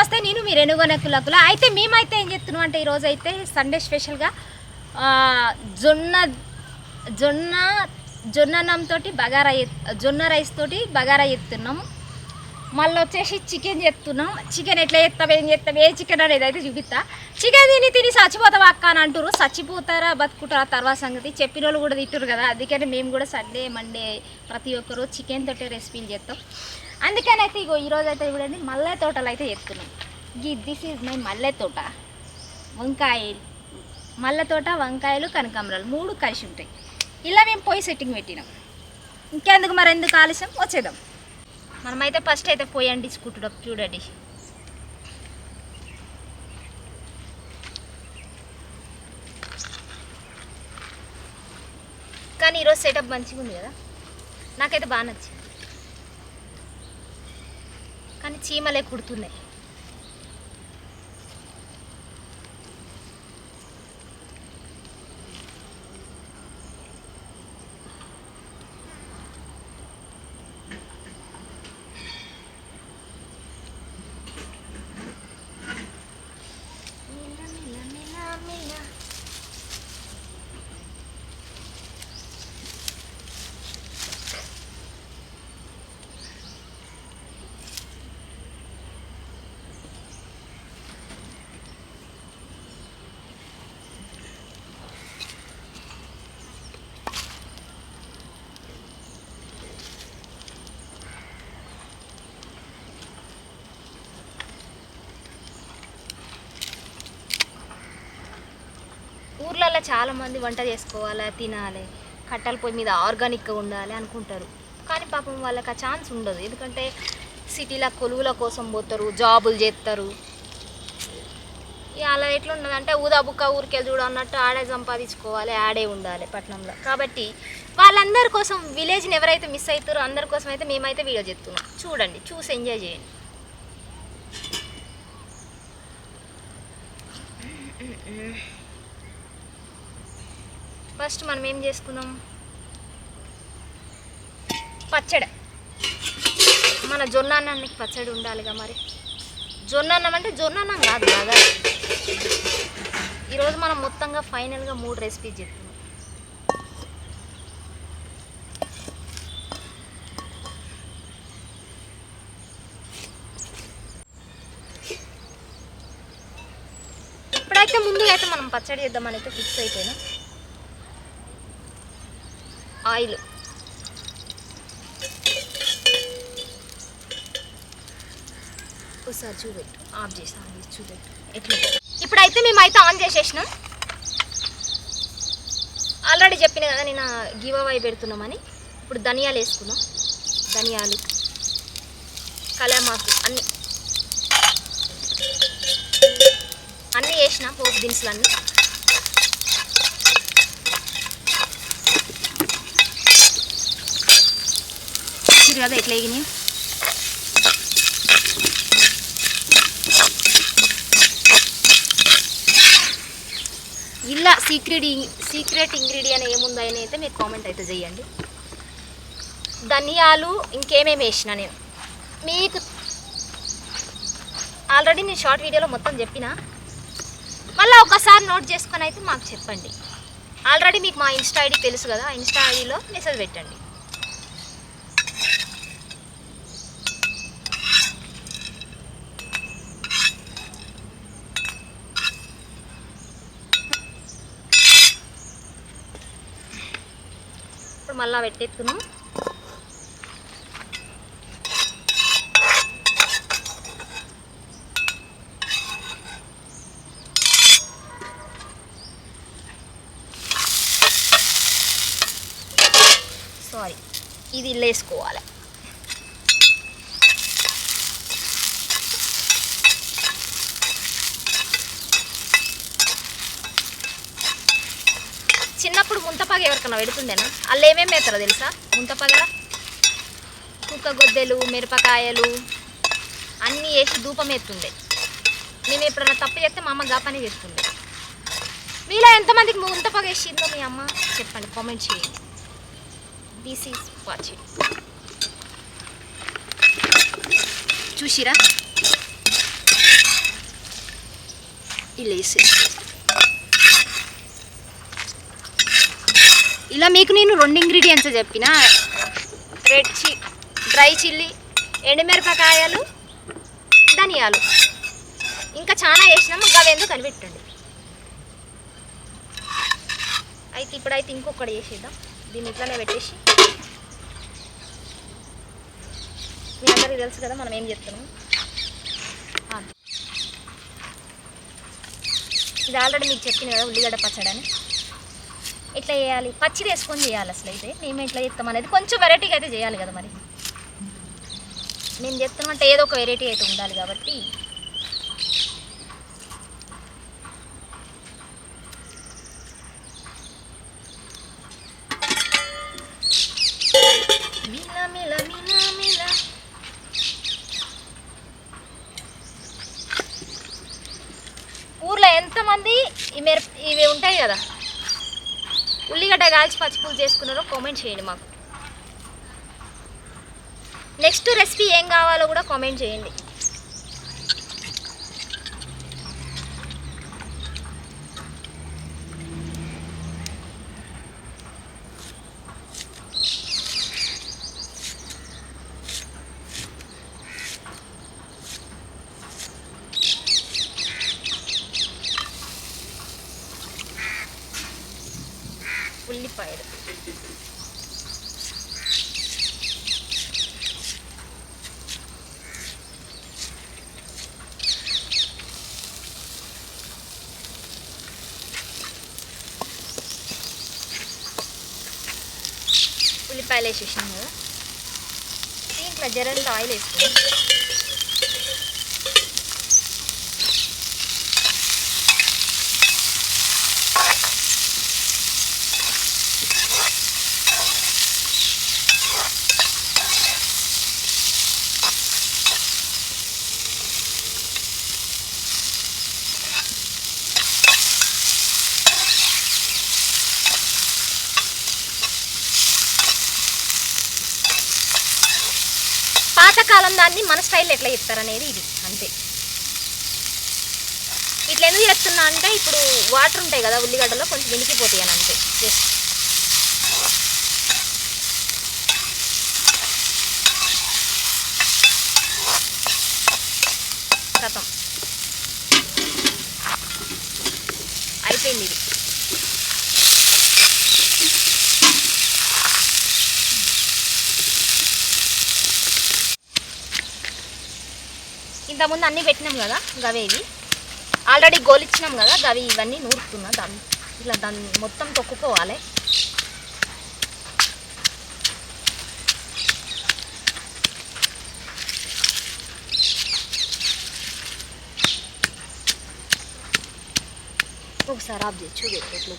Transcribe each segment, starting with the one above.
నమస్తే, నేను మీ రేణుగొనకులకుల. అయితే మేమైతే ఏం చెప్తున్నాం అంటే ఈరోజు అయితే సండే స్పెషల్గా జొన్న జొన్న జొన్నన్నంతో బగారా జొన్న రైస్ తోటి బగారా చేస్తున్నాం. మళ్ళీ వచ్చేసి చికెన్ చేస్తున్నాం. చికెన్ ఎట్లా చేస్తాం, ఏం చేస్తాం, ఏ చికెన్ అనేది అయితే చూపిస్తా. చికెన్ తిని చచ్చిపోతావా అక్క అని అంటారు. చచ్చిపోతారా బతుకుంటారా తర్వాత సంగతి. చెప్పిన వాళ్ళు కూడా తింటారు కదా. అందుకని మేము కూడా సండే మండే ప్రతి ఒక్కరు చికెన్ తోటే రెసిపీలు చేస్తాం. అందుకని అయితే ఇగో ఈరోజు అయితే చూడండి మల్లె తోటలు అయితే చేస్తున్నాం. దిస్ ఈజ్ మై మల్లె తోట. వంకాయలు, మల్లె తోట, వంకాయలు, కనకాంబరాలు 3 కలిసి ఉంటాయి. ఇలా మేము పొయ్యి సెట్టింగ్ పెట్టినాం. ఇంకెందుకు మరి ఎందుకు ఆలస్యం, వచ్చేద్దాం. మనమైతే ఫస్ట్ అయితే పొయ్యి అంటించుకుంటున్నాం. చూడండి, కానీ ఈరోజు సెటప్ మంచిగా ఉంది కదా, నాకైతే బాగా నచ్చింది. కానీ చీమలే కుడుతున్నాయి. ఊర్లలో చాలామంది వంట చేసుకోవాలి, తినాలి, కట్టెల పొయ్యి మీద ఆర్గానిక్గా ఉండాలి అనుకుంటారు. కానీ పాపం వాళ్ళకి ఆ ఛాన్స్ ఉండదు. ఎందుకంటే సిటీలో కొలువుల కోసం పోతారు, జాబులు చేస్తారు. అలా ఎట్లా ఉండదంటే ఊదా బుక్క ఊరికే చూడ అన్నట్టు ఆడే సంపాదించుకోవాలి, ఆడే ఉండాలి పట్టణంలో. కాబట్టి వాళ్ళందరి కోసం, విలేజ్ని ఎవరైతే మిస్ అవుతారో అందరి కోసం అయితే మేమైతే వీడియో చేస్తున్నాం. చూడండి, చూసి ఎంజాయ్ చేయండి. ఫస్ట్ మనం ఏం చేసుకుందాం, పచ్చడి. మన జొన్న అన్నానికి పచ్చడి ఉండాలిగా. మరి జొన్న అన్నం అంటే జొన్న అన్నం కాదు కదా. ఈరోజు మనం మొత్తంగా ఫైనల్గా 3 రెసిపీస్ చెప్తున్నాం. ఇప్పుడైతే ముందుగా అయితే మనం పచ్చడి చేద్దామని అయితే ఫిక్స్ అయిపోయినాం. ఆయిల్, ఒకసారి చూపెట్టు, ఆఫ్ చేసాను, చూపెట్టు ఎట్లా. ఇప్పుడైతే మేమైతే ఆన్ చేసేసినాం. ఆల్రెడీ చెప్పిన కదా నేను గివ్ అవే పెడుతున్నామని. ఇప్పుడు ధనియాలు వేసుకున్నాం. ధనియాలు, కలమాకు అన్నీ వేసిన పోపు దినుసులు అన్నీ. కదా ఎట్లా ఎగినాయి. ఇలా సీక్రెట్ ఇంగ్రీడియంట్ ఏముందో అని అయితే మీరు కామెంట్ అయితే చేయండి. ధనియాలు ఇంకేమేమి వేసిన నేను మీకు ఆల్రెడీ నేను షార్ట్ వీడియోలో మొత్తం చెప్పిన. మళ్ళీ ఒకసారి నోట్ చేసుకొని అయితే మాకు చెప్పండి. ఆల్రెడీ మీకు మా ఇన్స్టా ఐడి తెలుసు కదా, ఇన్స్టా ఐడిలో మెసేజ్ పెట్టండి. ఇప్పుడు మళ్ళీ పెట్టేస్తున్నాం. సారీ, ఇది వేసుకోవాలి. చిన్నప్పుడు ముంతపగ ఎవరికన్నా పెడుతుండేనా? వాళ్ళు ఏమేమి వేస్తారో తెలుసా? ముంతపగల కుక్కగొద్దెలు, మిరపకాయలు అన్నీ వేసి ధూపం ఎత్తుండే. మేము ఎప్పుడన్నా తప్పు చేస్తే మా అమ్మ గా పని చేస్తుండే. మీలో ఎంతమందికి ముంతపగ వేసిందో మీ అమ్మ చెప్పండి, కామెంట్ చేయండి. This is watching. చూసిరా ఇలా వేసేసి ఇలా మీకు నేను 2 ఇంగ్రీడియంట్స్ చెప్పిన, డ్రై చిల్లీ, ఎండుమిరపకాయలు, ధనియాలు, ఇంకా చాలా వేసినాము. గవేందో కనిపెట్టండి. అయితే ఇప్పుడైతే ఇంకొకటి వేసేద్దాం. దీన్ని ఇట్లానే పెట్టేసి, మీ అందరికీ తెలుసు కదా మనం ఏం చేస్తున్నాం. ఇది ఆల్రెడీ మీకు చెప్పిన కదా ఉల్లిగడ్డ పచ్చడి అని. ఇట్లా చేయాలి, పచ్చిది వేసుకొని చేయాలి. అసలు అయితే మేము ఎట్లా చేస్తాం అనేది కొంచెం వెరైటీగా అయితే చేయాలి కదా. మరి మేము చేస్తున్నాం అంటే ఏదో ఒక వెరైటీ అయితే ఉండాలి కాబట్టి ఊర్లో ఎంతమంది ఇవి ఉంటాయి కదా ఉల్లిగడ్డ కాల్చి పచ్చిపూలు చేసుకున్నారో కామెంట్ చేయండి మాకు. నెక్స్ట్ రెసిపీ ఏం కావాలో కూడా కామెంట్ చేయండి. ఉల్లిపాయలు వేసేసాం కదా. దీంట్లో జరంత ఆయిల్ వేసుకుంటాం. పాతకాలం దాన్ని మన స్టైల్లో ఎట్లా చెప్తారనేది ఇది అంతే. ఇట్లా ఎందుకు చేస్తున్నా అంటే ఇప్పుడు వాటర్ ఉంటాయి కదా ఉల్లిగడ్డలో కొంచెం వినికిపోతాయి అని అంతే. జస్ట్ కథం అయిపోయింది ఇది. ఇంతకుముందు అన్నీ పెట్టినాం కదా గవే ఇవి ఆల్రెడీ గోలిచ్చినాం కదా గవి ఇవన్నీ నూరుతున్నా. దాన్ని మొత్తం తొక్కుకోవాలి. ఒకసారి ఆఫ్ చేసి చూడేది ఎట్లా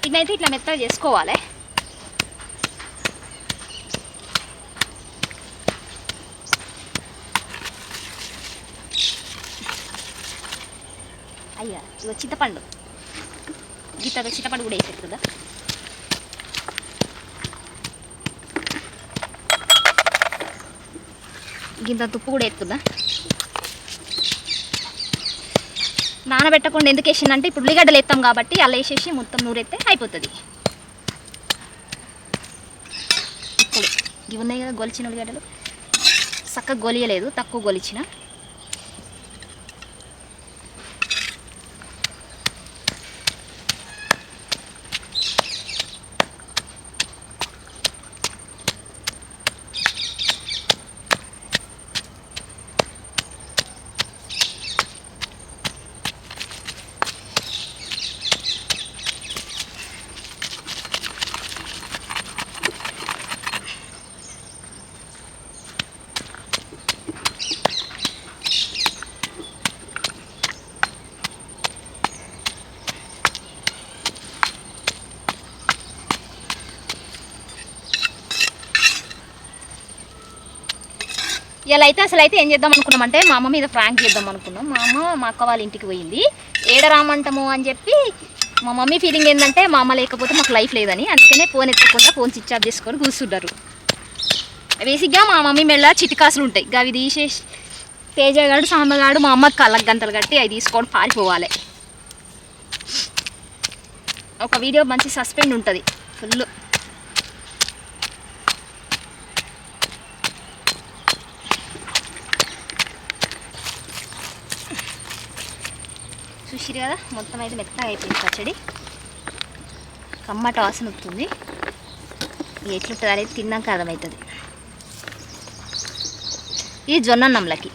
ఇదైతే ఇట్లా మెత్తగా చేసుకోవాలి. అయ్యా ఇగో చింతపండు గీతతో చింతపండు కూడా వేసేది కదా. గింత తుప్పు కూడా ఎత్తుదా. నానబెట్టకుండా ఎందుకు వేసిందంటే ఇప్పుడు ఉల్లిగడ్డలు వేస్తాం కాబట్టి అలా వేసేసి మొత్తం నూరెత్తే అయిపోతుంది. ఇప్పుడు ఇవి ఉన్నాయి కదా గొలిచిన ఉల్లిగడ్డలు చక్కగా గొలియలేదు, తక్కువ గొలిచిన. ఇలా అయితే అసలు అయితే ఏం చేద్దాం అనుకున్నామంటే మా అమ్మ మీద ఫ్రాంక్ చేద్దాం అనుకున్నాం. మా అమ్మ మా అక్క వాళ్ళ ఇంటికి పోయింది, ఏడరామంటాము అని చెప్పి. మా మమ్మీ ఫీలింగ్ ఏంటంటే మా అమ్మ లేకపోతే మాకు లైఫ్ లేదని, అందుకనే ఫోన్ ఎత్తుకుంటా ఫోన్ స్విచ్ ఆఫ్ చేసుకొని కూర్చుంటారు. బేసిక్గా మా మమ్మీ మెల్ల చిటికాసులు ఉంటాయి, అవి తీసేసి తేజగాడు సాంబగాడు మా అమ్మకి కళ్ళకు గంతలు కట్టి అవి తీసుకొని పారిపోవాలి. ఒక వీడియో మంచి సస్పెండ్ ఉంటుంది ఫుల్. చూసిరు కదా, మొత్తం అయితే మెత్తగా అయిపోయింది పచ్చడి. కమ్మట వాసన వస్తుంది. ఎట్లుంటుంది అనేది తిన్నాక అర్థమవుతుంది. ఇది జొన్నన్నంలకి.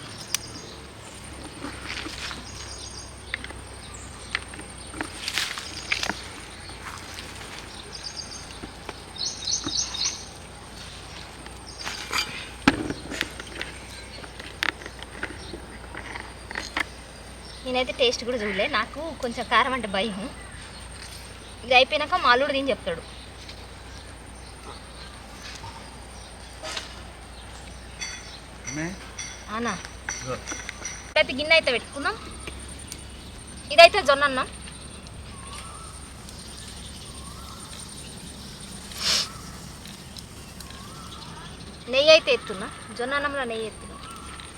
నేనైతే టేస్ట్ కూడా చూడలే, నాకు కొంచెం కారం అంటే భయం. ఇది అయిపోయినాక మా అల్లుడు తిని చెప్తాడు. అన్నా ఇప్పుడైతే గిన్నె అయితే పెట్టుకుందాం. ఇదైతే జొన్న అన్నం. నెయ్యి అయితే ఎత్తున్నా, జొన్న అన్నంలో నెయ్యి ఎత్తున్నా.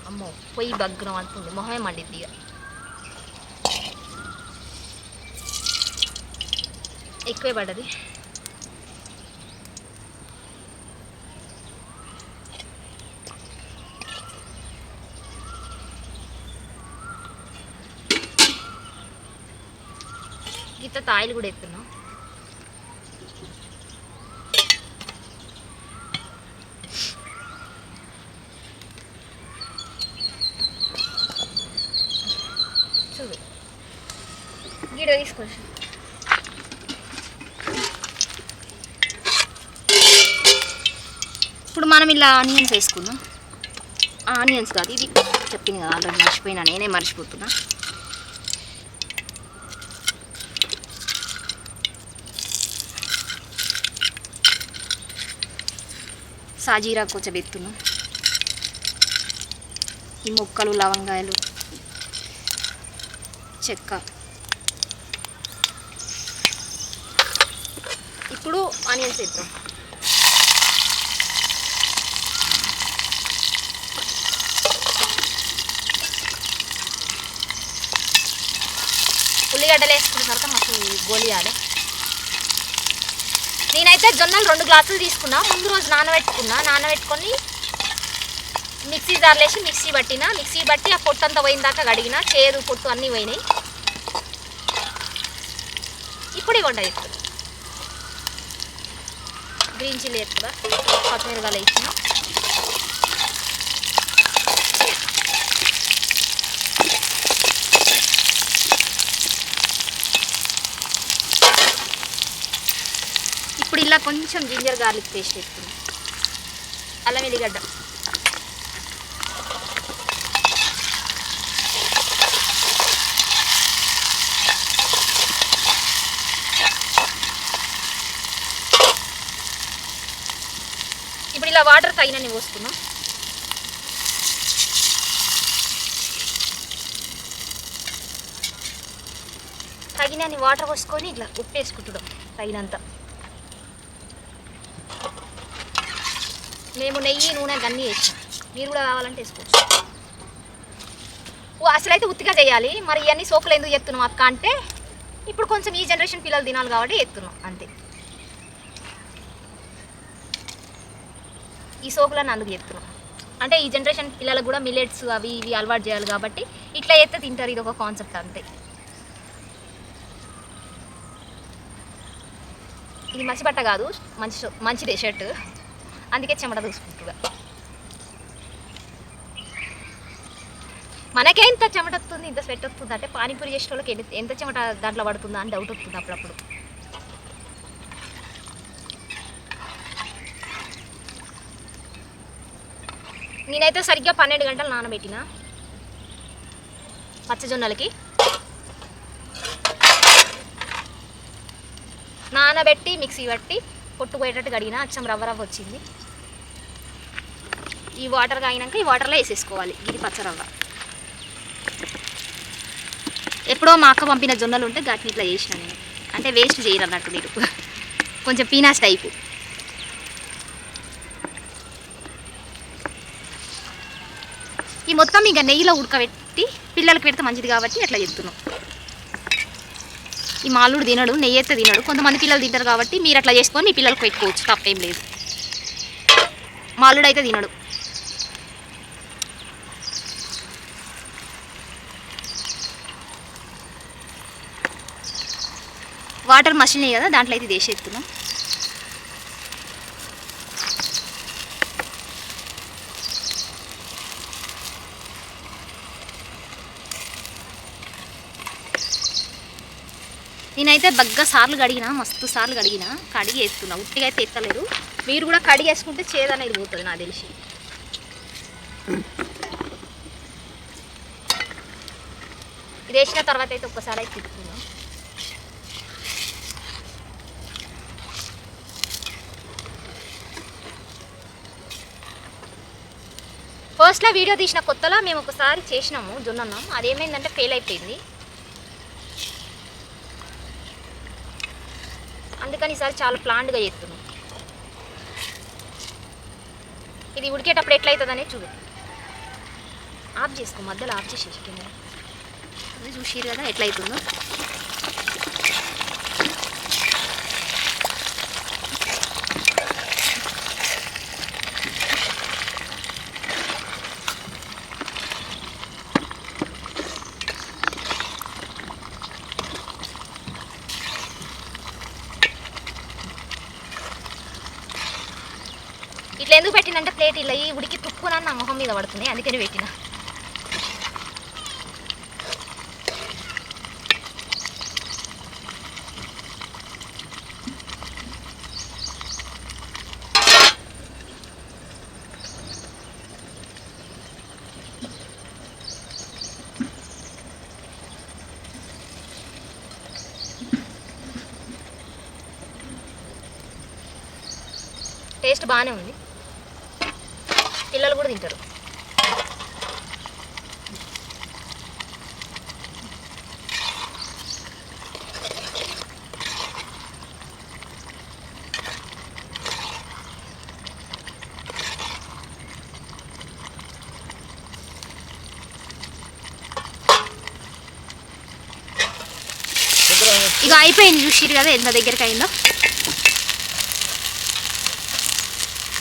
అమ్మో పొయ్యి బగ్గురం అంటుంది, మొహమే మండిద్ది. ఇక ఎక్కువే పడ్డది. ఇంత తాయిలు కూడా ఎత్తున్నా. చూడు గిడ తీసుకోవచ్చు. ఇప్పుడు మనం ఇలా ఆనియన్స్ వేసుకుందాం. ఆనియన్స్ కాదు, ఇది చెప్పింది కదా ఆల్రెడీ, మర్చిపోయినా, నేనే మర్చిపోతున్నా. సాజీరా కొంచెం ఎత్తును. ఈ ముక్కలు, లవంగాయలు, చెక్క. ఇప్పుడు ఆనియన్స్ ఎత్తాం. ఉల్లిగడ్డలు వేసుకున్న తర్వాత మాకు గోలియాలి. నేనైతే జొన్నలు 2 గ్లాసులు తీసుకున్నా. ముందు రోజు నానబెట్టుకొని మిక్సీ జార్లో వేసి మిక్సీ బట్టి ఆ పొట్టు అంతా పోయిన దాకా కడిగిన, చేదు పొట్టు అన్నీ పోయినాయి. ఇప్పుడు ఇవ్వండి ఎత్తు, గ్రీన్ చిల్లీ ఎత్తుగా, కొత్తిమీరగాయలు వేసిన. ఇప్పుడు ఇలా కొంచెం జింజర్ గార్లిక్ పేస్ట్ వేసుకుందాం. అల్లం వెల్లిగడ్డ, ఇప్పుడు ఇలా వాటర్ తగినన్ని పోసుకున్నాం. తగినన్ని వాటర్ పోసుకొని ఇట్లా ఉప్పు వేసుకుంటున్నాం తగినంత. మేము నెయ్యి, నూనె గన్నీ వేసాం. మీరు కూడా కావాలంటే వేసుకోవచ్చు. అసలైతే ఉత్తిగా చేయాలి. మరి ఇవన్నీ సోకులు ఎందుకు చెప్తున్నాం అక్క అంటే, ఇప్పుడు కొంచెం ఈ జనరేషన్ పిల్లలు తినాలి కాబట్టి ఎత్తున్నాం అంతే. ఈ సోకులను అందుకు చెప్తున్నాం అంటే, ఈ జనరేషన్ పిల్లలకు కూడా మిల్లెట్స్ అవి ఇవి అలవాటు చేయాలి కాబట్టి ఇట్లా ఎత్తే తింటారు. ఇది ఒక కాన్సెప్ట్ అంతే. ఇది మసిబట్ట కాదు, మంచిదే షర్ట్, అందుకే చెమట దూసుకుంటుగా. మనకే ఇంత చెమట వస్తుంది, ఇంత స్వెట్ వస్తుంది అంటే పానీపూరి చేసే వాళ్ళకి ఎంత చెమట దాంట్లో పడుతుందా అని డౌట్ వస్తుంది అప్పుడప్పుడు. నేనైతే సరిగ్గా 12 గంటలు నానబెట్టిన పచ్చజొన్నలకి. నానబెట్టి మిక్సీ పట్టి పొట్టు పోయేటట్టు కడిగిన, అచ్చం రవ్వ వచ్చింది. ఈ వాటర్ కాగినాక ఈ వాటర్లో వేసేసుకోవాలి. ఇది పచ్చరవ్వ. ఎప్పుడో మా అక్క పంపిన జొన్నలు ఉంటే వాటిని ఇట్లా చేసిన నేను, అంటే వేస్ట్ చేయరు అన్నట్టు మీరు, కొంచెం పీనాస్ టైపు. ఈ మొత్తం ఇక నెయ్యిలో ఉడకబెట్టి పిల్లలకి పెడితే మంచిది కాబట్టి అట్లా చెప్తున్నాం. ఈ మాల్లుడు తినడు, నెయ్యి అయితే తినడు. కొంతమంది పిల్లలు తింటారు కాబట్టి మీరు అట్లా చేసుకొని మీ పిల్లలకు పెట్టుకోవచ్చు, తప్పేం లేదు. మాల్లుడు అయితే తినడు. వాటర్ మసిలినాయి కదా, దాంట్లో అయితే వేసేస్తున్నాం. నేనైతే బగ్గ సార్లు కడిగిన, మస్తు సార్లు కడిగిన, కడిగి వేస్తున్నా. ఉట్టిగా అయితే ఎత్తలేదు. మీరు కూడా కడిగి వేసుకుంటే చేదనేది పోతుంది నాకు తెలిసి. ఇది వేసిన తర్వాత అయితే ఒక్కసారి అయితే తిప్పుకుందాం. ఫస్ట్లో వీడియో తీసిన కొత్తలో మేము ఒకసారి చేసినాము జొన్నన్నం. అదేమైందంటే ఫెయిల్ అయిపోయింది. అందుకని ఈసారి చాలా ప్లాన్డ్గా చేస్తున్నాం. ఇది ఉడికేటప్పుడు ఎట్లయితుందనే చూడు. ఆఫ్ చేసుకో, మధ్యలో ఆఫ్ చేసేసి కెమెరా. అది చూసిరు కదా ఎట్లయితుందో. ఇట్లా ఎందుకు పెట్టినంటే ప్లేట్ ఇలా ఈ ఉడికి తుప్పున నా మొహం మీద పడుతుంది, అందుకని పెట్టిన. టేస్ట్ బాగానే ఉంది, పిల్లలు కూడా తింటారు. ఇక అయిపోయింది, చూసిరు కదా ఎంత దగ్గరికి అయిందో.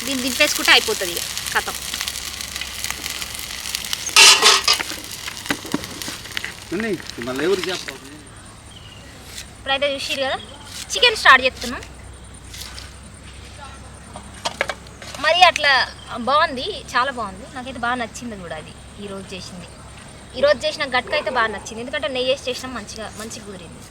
దీన్ని దింపేసుకుంటే అయిపోతుంది ఇక కథం. ఇప్పుడైతే చూసిరు కదా చికెన్ స్టార్ట్ చేస్తున్నాం. మరి అట్లా బాగుంది, చాలా బాగుంది. నాకైతే బాగా నచ్చింది కూడా అది ఈరోజు చేసింది. ఈరోజు చేసిన గట్క అయితే బాగా నచ్చింది, ఎందుకంటే నెయ్యి వేసి చేసినాం, మంచిగా కుదిరింది.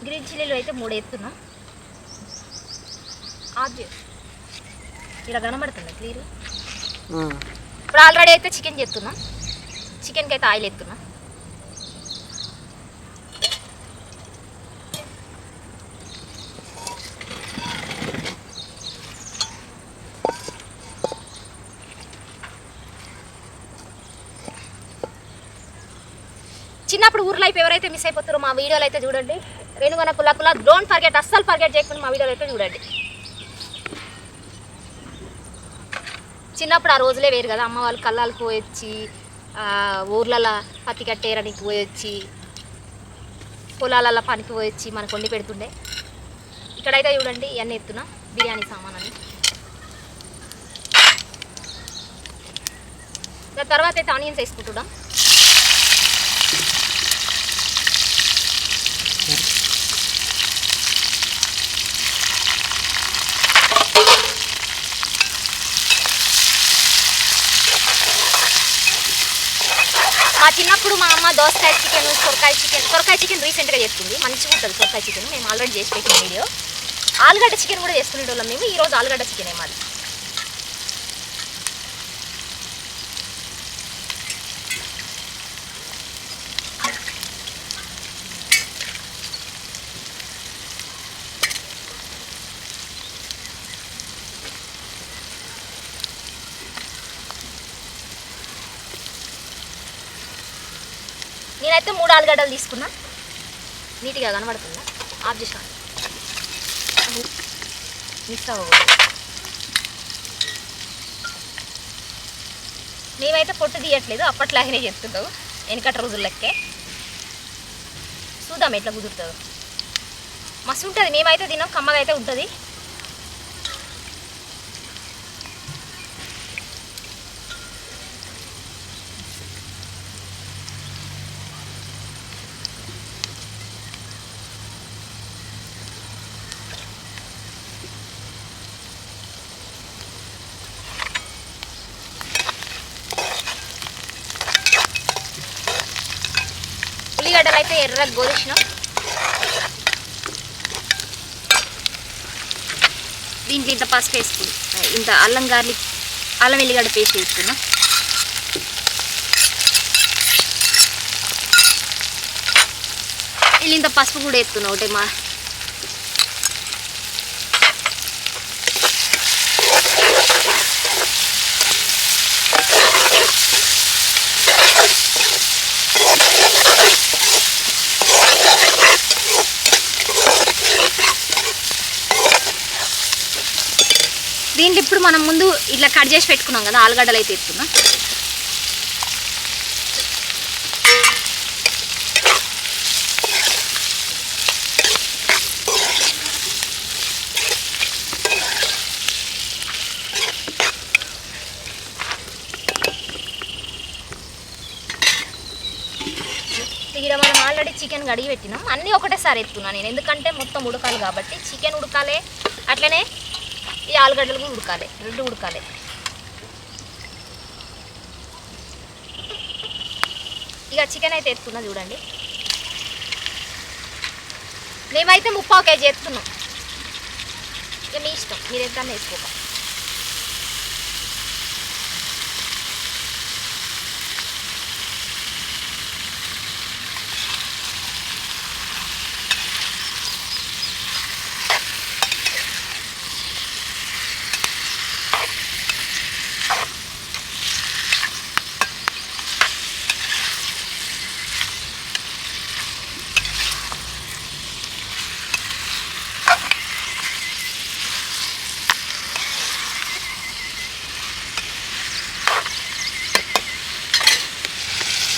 గ్రీన్ చిల్లీలు అయితే 3 ఎత్తున్నాం. ఇలా కనబడుతుంది క్లియర్. ఇప్పుడు ఆల్రెడీ అయితే చికెన్ చేస్తున్నాం. చికెన్కి అయితే ఆయిల్ ఎత్తున్నాం. చిన్నప్పుడు ఊర్లో అయిపోయి ఎవరైతే మిస్ అయిపోతారో మా వీడియోలు అయితే చూడండి. రేణుగన కుల డోంట్ ఫర్గెట్, అస్సలు ఫర్గెట్ చేయకుండా మా వీడియోలు అయితే చూడండి. చిన్నప్పుడు ఆ రోజులే వేరు కదా. అమ్మ వాళ్ళు కళ్ళాలకు పోయొచ్చి, ఊర్లలో పత్తి కట్టేరనికి పోయొచ్చి, పొలాలలో పనికి పోయొచ్చి మనకు వండి పెడుతుండే. ఇక్కడైతే చూడండి ఇవన్నీ ఎత్తున్నా బిర్యానీ సామాన్ అని. దాని తర్వాత అయితే ఆనియన్స్ వేసుకుంటున్నాం. మా చిన్నప్పుడు మా అమ్మ దోసకాయ చికెన్, సొరకాయ చికెన్ రీసెంట్గా చేస్తుంది. మంచిగా ఉంటుంది సొరకాయ చికెన్. మేము ఆల్రెడీ చేసి పెట్టిన వీడియో. ఆలుగడ్డ చికెన్ కూడా చేసుకునేటోళ్ళం మేము. ఈరోజు ఆలుగడ్డ చికెన్ మాది. నేనైతే 3 ఆలుగడ్డలు తీసుకున్నా. నీట్గా కనబడుతుందా? ఆఫ్ చేసాను, మిక్స్ అవ్వకూడదు. మేమైతే పొట్టు తీయట్లేదు, అప్పట్లాగనే చేస్తుంటావు వెనకటి రోజులకే. చూద్దాం ఎట్లా కుదురుతుందో. మస్తు ఉంటుంది. మేమైతే తిన్నాం, కమ్మగా అయితే ఉంటుంది. ఉల్లిగడ్డలు అయితే ఎర్రగా గోలిసినాం. దీంట్లో ఇంత పసుపు వేసుకుని, ఇంత అల్లం వెల్లిగడ్డ పేస్ట్ వేసుకున్నాం. వీళ్ళు ఇంత పసుపు కూడా వేసుకున్నాం ఒకటే. దీంట్లో ఇప్పుడు మనం ముందు ఇట్లా కట్ చేసి పెట్టుకున్నాం కదా ఆలుగడ్డలు అయితే ఎత్తుకున్నాం. ఇక్కడ మనం ఆల్రెడీ చికెన్ కడిగి పెట్టినాం. అన్నీ ఒకటేసారి ఎత్తుకున్నాను నేను, ఎందుకంటే మొత్తం ఉడకాలి కాబట్టి. చికెన్ ఉడకాలి, అట్లనే ఈ ఆలుగడ్డలు కూడా ఉడకాలి, 2 ఉడకాలి. ఇక చికెన్ అయితే ఎత్తుకున్నా చూడండి. మేమైతే 3/4 కేజీ ఎత్తున్నాం. ఇక మీ ఇష్టం, మీరు ఎంత వేసుకోక.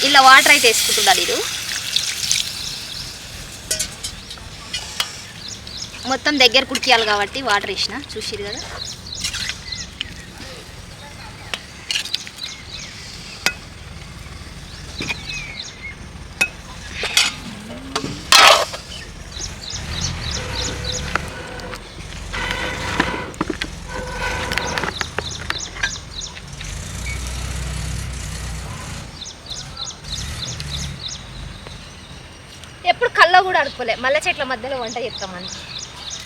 ఇలా వాటర్ అయితే వేసుకుంటున్నారు. ఇది మొత్తం దగ్గర కుడికియాలి కాబట్టి వాటర్ వేసిన, చూసిరు కదా. ఎప్పుడు కళ్ళ కూడా అనుకోలే, మల్లె చెట్ల మధ్యలో వంట చేస్తామని.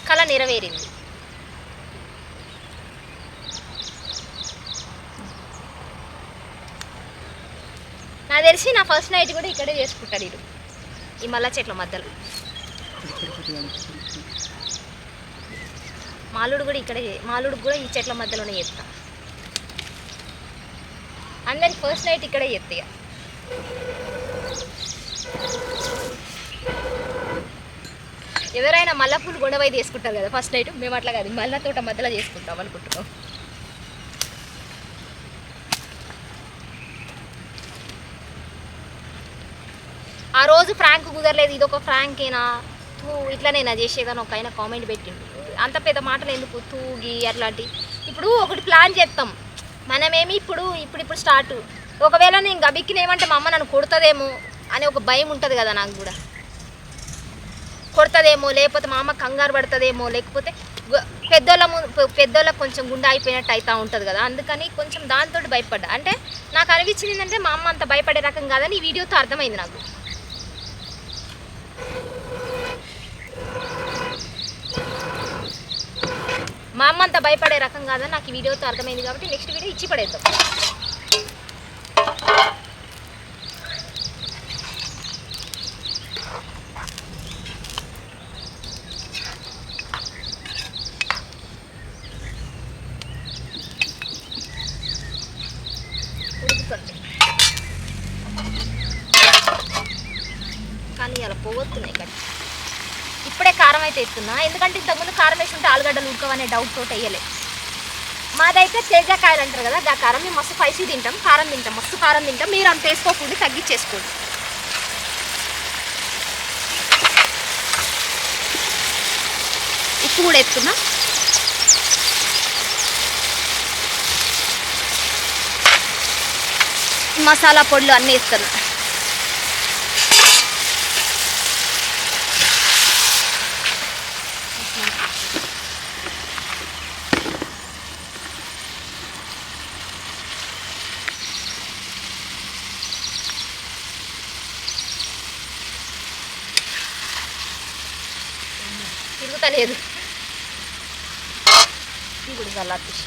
కళ నెరవేరింది. నాకు తెలిసి నా ఫస్ట్ నైట్ కూడా ఇక్కడే చేసుకుంటాడు ఇది, ఈ మల్లె చెట్ల మధ్యలో. మాలుడు కూడా ఇక్కడే, మాలుడు కూడా ఈ చెట్ల మధ్యలోనే చేస్తా. అందరికి ఫస్ట్ నైట్ ఇక్కడే చేస్తా. ఇక ఎవరైనా మల్లెపూలు గొడవ చేసుకుంటారు కదా ఫస్ట్ నైట్, మేము అట్లా కాదు, మల్లె తోట మధ్యలో చేసుకుంటాం అనుకుంటున్నాం. ఆ రోజు ఫ్రాంక్ కుదరలేదు, ఇది ఒక ఫ్రాంకేనా ఇట్లనేనా చేసేదని ఒక ఆయన కామెంట్ పెట్టిండు. అంత పెద్ద మాటలు ఎందుకు తూగి అట్లాంటి. ఇప్పుడు ఒకటి ప్లాన్ చేస్తాం మనమేమి, ఇప్పుడు స్టార్ట్. ఒకవేళ నేను గబిక్కినేమంటే మా అమ్మ నన్ను కొడుతుందేమో అనే ఒక భయం ఉంటుంది కదా నాకు కూడా. కొడుతుందేమో, లేకపోతే మా అమ్మ కంగారు పడుతుందేమో, లేకపోతే పెద్దోళ్ళకి కొంచెం గుండె అయిపోయినట్టు అవుతూ ఉంటుంది కదా, అందుకని కొంచెం దాంతో భయపడ్డా. అంటే నాకు అనిపించింది ఏంటంటే మా అమ్మ అంత భయపడే రకం కాదని ఈ వీడియోతో అర్థమైంది నాకు. మా అమ్మ అంత భయపడే రకం కాదని నాకు ఈ వీడియోతో అర్థమైంది కాబట్టి నెక్స్ట్ వీడియో ఇచ్చి పడేద్దాం. కానీ అలా పోగొస్తున్నాయి ఇక్కడ. ఇప్పుడే కారం అయితే ఎత్తున్నా, ఎందుకంటే ఇంతకుముందు కారం వేసి ఉంటే ఆలుగడ్డలు ఉడకవనే డౌట్ తోటి వేయలే. మాదైతే తేజకాయలు అంటారు కదా, ఆ కారం మేము మస్తు స్పైసీ తింటాం, కారం తింటాం, మస్తు కారం తింటాం. మీరు అంత వేసుకోకుండా తగ్గించేసుకోండి. ఉప్పు కూడా ఎత్తున్నా. మసాలా పొడులు అన్నీ వేస్తున్నా. తిరుగుతలేదు ఇప్పుడు చల్లార్చి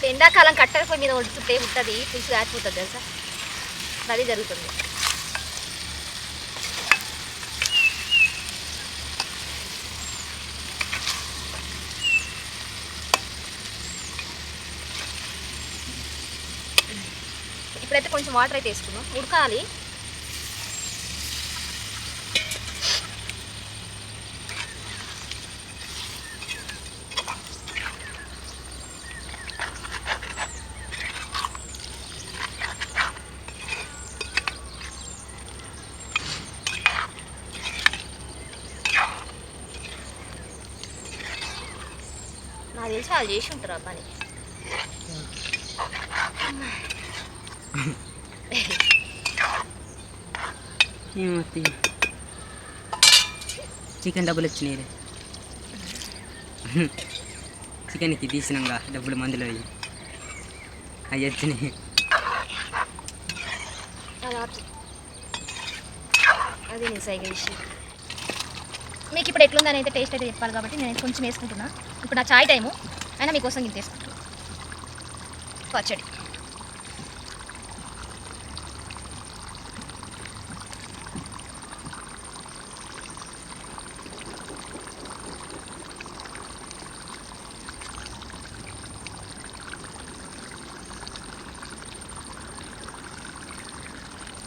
ఎండాకాలం కట్టెల పొయ్యి మీద వండుతుంటే ఉంటుంది, పులుసు కాచిపోతుంది తెలుసా, అది జరుగుతుంది. ఇప్పుడైతే కొంచెం వాటర్ అయితే వేసుకున్నాం, ఉడకాలి. నాకు తెలిసి వాళ్ళు చేసి ఉంటారు ఆ పని. చికెన్ డబ్బులు వచ్చినాయి, చికెన్కి తీసినాక డబ్బులు మందులో అవి వచ్చినాయి. అది నేను సైగా ఇష్యూ. మీకు ఇప్పుడు ఎట్లుందని అయితే టేస్ట్ అయితే చెప్పాలి కాబట్టి నేను కొంచెం వేసుకుంటున్నా. ఇప్పుడు నా చాయ్ టైము అయినా మీకోసం ఇంత వేసుకుంటున్నా. పచ్చడి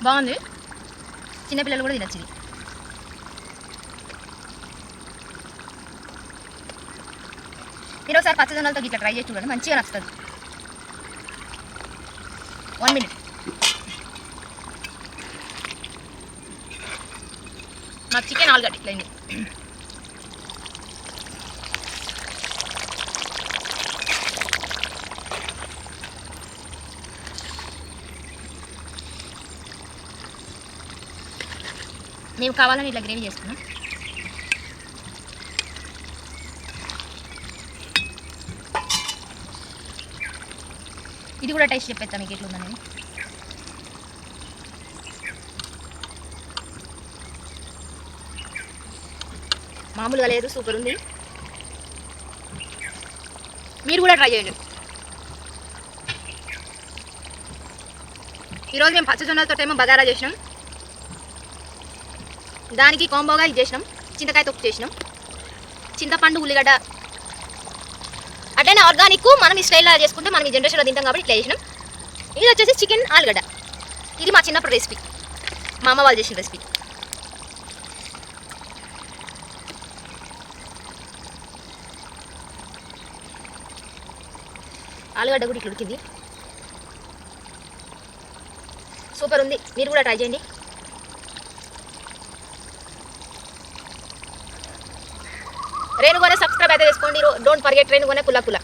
బాగుంది, చిన్నపిల్లలు కూడా తినచ్చు. మీరు ఒకసారి పచ్చదనాలతో ఇట్లా ట్రై చేసి చూడండి, మంచిగా నచ్చుతుంది. 1 minute. నాకు చికెన్ ఆలుగడ్డ ఇట్లయింది. మేము కావాలని ఇట్లా గ్రేవీ చేసుకున్నాం. ఇది కూడా టేస్ట్ చెప్పేస్తా మీకు ఎట్లుందని. మామూలుగా లేదు, సూపర్ ఉంది. మీరు కూడా ట్రై చేయండి. ఈరోజు మేము పచ్చజొన్నలతో ఏమో బగారా చేసినాం, దానికి కాంబోగా ఇది చేసినాం, చింతకాయ తొక్కు చేసినాం, చింతపండు ఉల్లిగడ్డ. అట్లనే ఆర్గానిక్ మనం ఈ స్టైల్లో చేసుకుంటే మనం ఈ జనరేషన్లో తింటాం కాబట్టి ఇట్లా చేసినాం. ఇది వచ్చేసి చికెన్ ఆలుగడ్డ. ఇది మా చిన్నప్పుడు రెసిపీ, మా అమ్మ వాళ్ళు చేసిన రెసిపీ. ఆలుగడ్డ కూడా ఇట్లా ఉడికింది. సూపర్ ఉంది, మీరు కూడా ట్రై చేయండి. రేణుగోనే సబ్స్క్రైబ్ అయితే చేసుకోండి. డోంట్ ఫర్గెట్ రేణుగోనే కుల కుల.